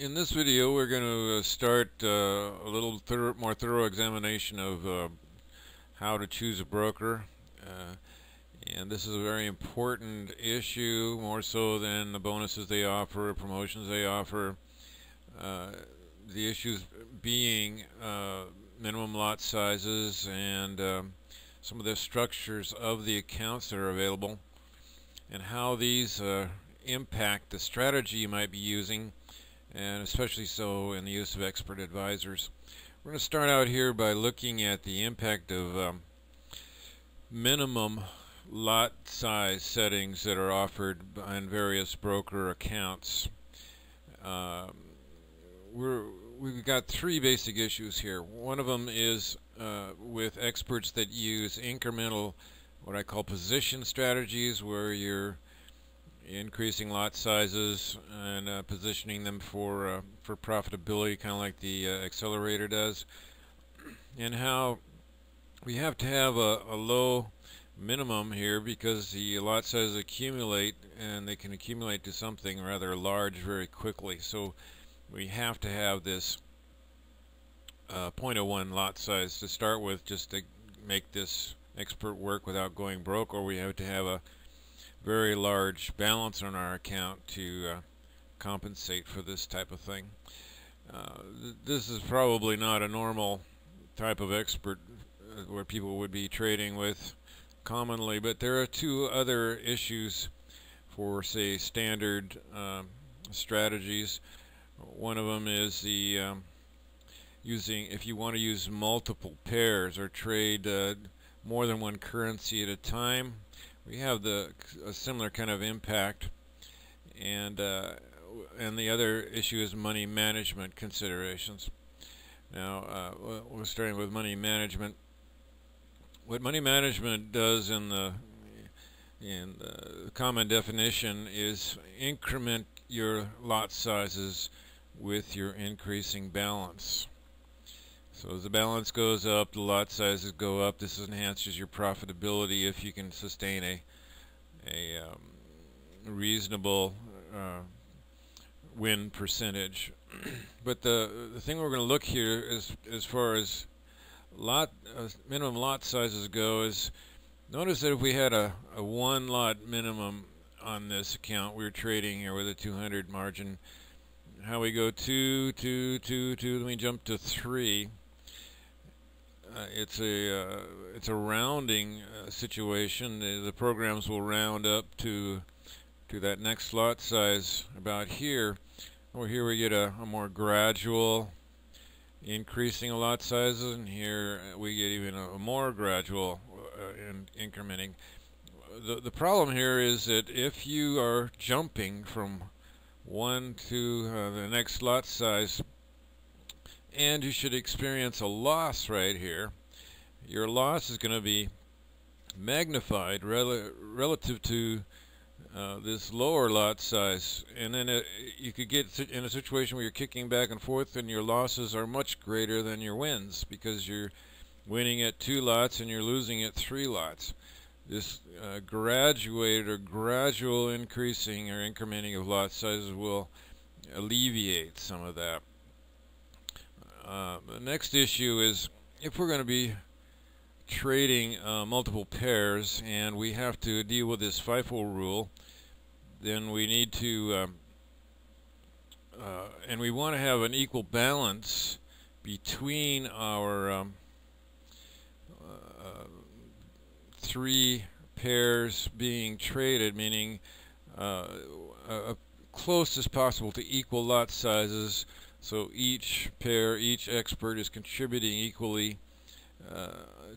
In this video, we're going to start a little more thorough examination of how to choose a broker. And this is a very important issue, more so than the bonuses they offer, promotions they offer. The issues being minimum lot sizes and some of the structures of the accounts that are available, and how these impact the strategy you might be using, and especially so in the use of expert advisors. We're going to start out here by looking at the impact of minimum lot size settings that are offered on various broker accounts. We've got three basic issues here. One of them is with experts that use incremental, what I call position strategies, where you're increasing lot sizes and positioning them for profitability, kind of like the accelerator does, and how we have to have a low minimum here because the lot sizes accumulate, and they can accumulate to something rather large very quickly. So we have to have this 0.01 lot size to start with, just to make this expert work without going broke, or we have to have a very large balance on our account to compensate for this type of thing. This is probably not a normal type of expert where people would be trading with commonly, but there are two other issues for, say, standard strategies. One of them is the if you want to use multiple pairs or trade more than one currency at a time. We have a similar kind of impact, and the other issue is money management considerations. Now, we're starting with money management. What money management does in the common definition is increment your lot sizes with your increasing balance. So as the balance goes up, the lot sizes go up. This enhances your profitability if you can sustain a reasonable win percentage. But the thing we're going to look here is, as far as minimum lot sizes go, is notice that if we had a one lot minimum on this account, we're trading here with a 200 margin. How we go 2, 2, 2, 2, then we jump to 3. It's a rounding situation. The programs will round up to that next lot size about here. Over here we get a more gradual increasing of lot sizes, and here we get even a more gradual incrementing. The problem here is that if you are jumping from one to the next lot size, and you should experience a loss right here, your loss is going to be magnified relative to this lower lot size, and then you could get in a situation where you're kicking back and forth and your losses are much greater than your wins, because you're winning at 2 lots and you're losing at 3 lots. This graduated or gradual increasing or incrementing of lot sizes will alleviate some of that. The next issue is, if we're going to be trading multiple pairs and we have to deal with this FIFO rule, then we need to and we want to have an equal balance between our 3 pairs being traded, meaning close as possible to equal lot sizes. So each pair, each expert is contributing equally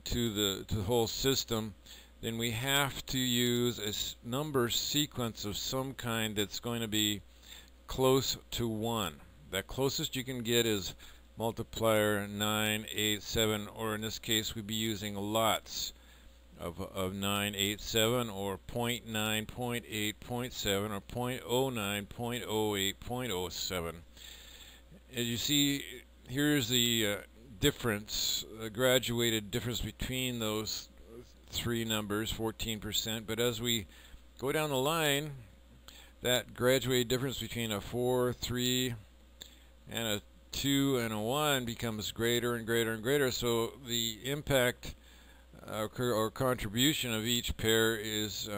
to the whole system. Then we have to use a number sequence of some kind that's going to be close to 1. That closest you can get is multiplier 9, 8, 7, or in this case we'd be using lots of 9, 8, 7, or 0.9, 0.8, 0.7, or 0.09, 0.08, 0.07. As you see, here's the difference, the graduated difference between those 3 numbers, 14%. But as we go down the line, that graduated difference between a 4, 3, and a 2 and a 1 becomes greater and greater and greater. So the impact or contribution of each pair is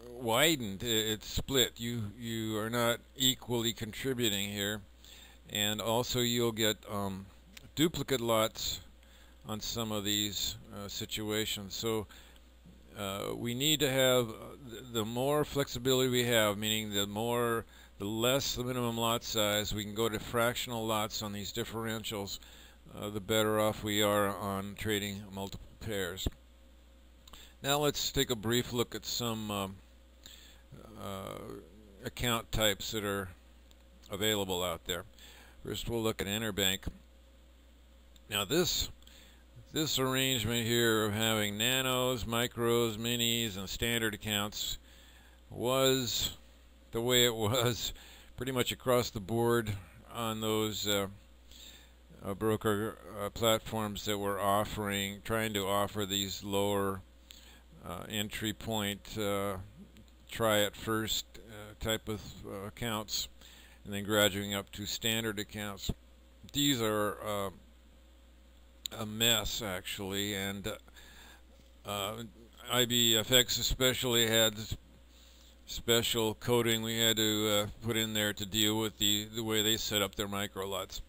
widened. It's split. You are not equally contributing here, and also you'll get duplicate lots on some of these situations. So we need to have the more flexibility we have, meaning the less the minimum lot size, we can go to fractional lots on these differentials, the better off we are on trading multiple pairs. Now let's take a brief look at some account types that are available out there. First we'll look at interbank. Now this arrangement here of having nanos, micros, minis, and standard accounts was the way it was pretty much across the board on those broker platforms that were trying to offer these lower entry point, try it first type of accounts, and then graduating up to standard accounts. These are a mess, actually, and IBFX especially had special coding we had to put in there to deal with the way they set up their micro lots.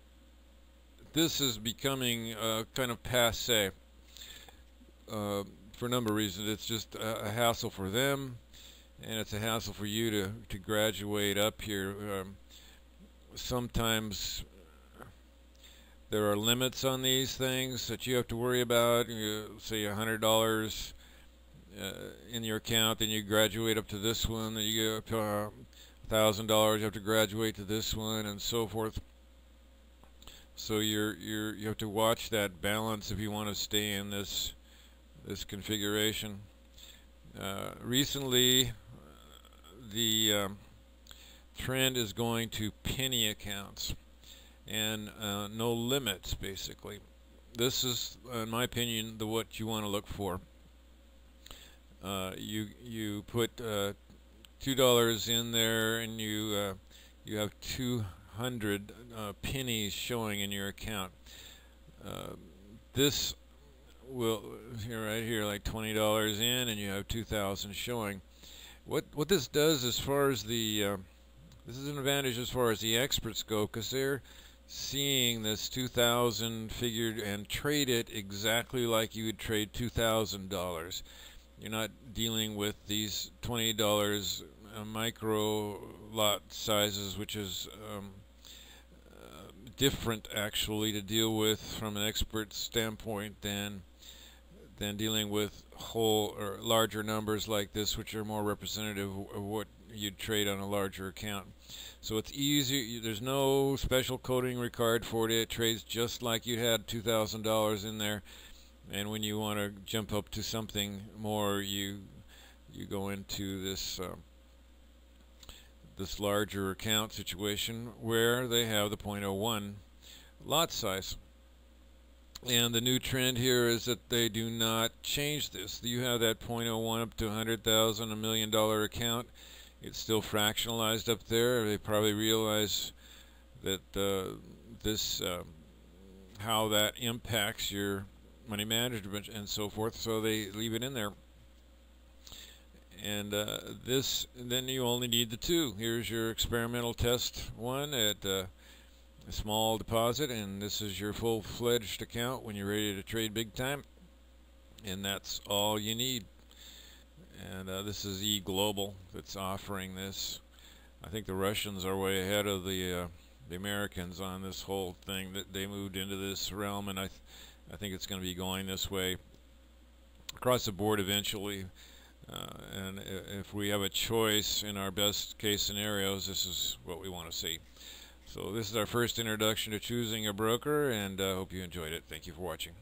This is becoming kind of passé for a number of reasons. It's just a hassle for them, and it's a hassle for you to graduate up here. Sometimes there are limits on these things that you have to worry about. You say $100 in your account, then you graduate up to this one, then you get up to $1,000, you have to graduate to this one, and so forth. So you have to watch that balance if you want to stay in this configuration. Recently, the trend is going to penny accounts and no limits, basically. This is, in my opinion, what you want to look for. You put $2 in there, and you have 200 pennies showing in your account. This will right here, like $20 in, and you have 2,000 showing. What this does, as far as the this is an advantage as far as the experts go, because they're seeing this 2,000 figured and trade it exactly like you would trade $2,000. You're not dealing with these $20 micro lot sizes, which is different actually to deal with from an expert standpoint than dealing with whole or larger numbers like this, which are more representative of what you'd trade on a larger account. So it's easy. There's no special coding required for it. It trades just like you had $2,000 in there. And when you want to jump up to something more, you go into this this larger account situation where they have the .01 lot size. And the new trend here is that they do not change this. You have that .01 up to 100,000, $1 million account. It's still fractionalized up there. They probably realize that how that impacts your money management and so forth, so they leave it in there. And then you only need the two. Here's your experimental test one at a small deposit, and this is your full-fledged account when you're ready to trade big time, and that's all you need. And this is eGlobal that's offering this. I think the Russians are way ahead of the Americans on this whole thing. That they moved into this realm, and I think it's going to be going this way across the board eventually. And if we have a choice in our best case scenarios, this is what we want to see. So this is our first introduction to choosing a broker, and I hope you enjoyed it. Thank you for watching.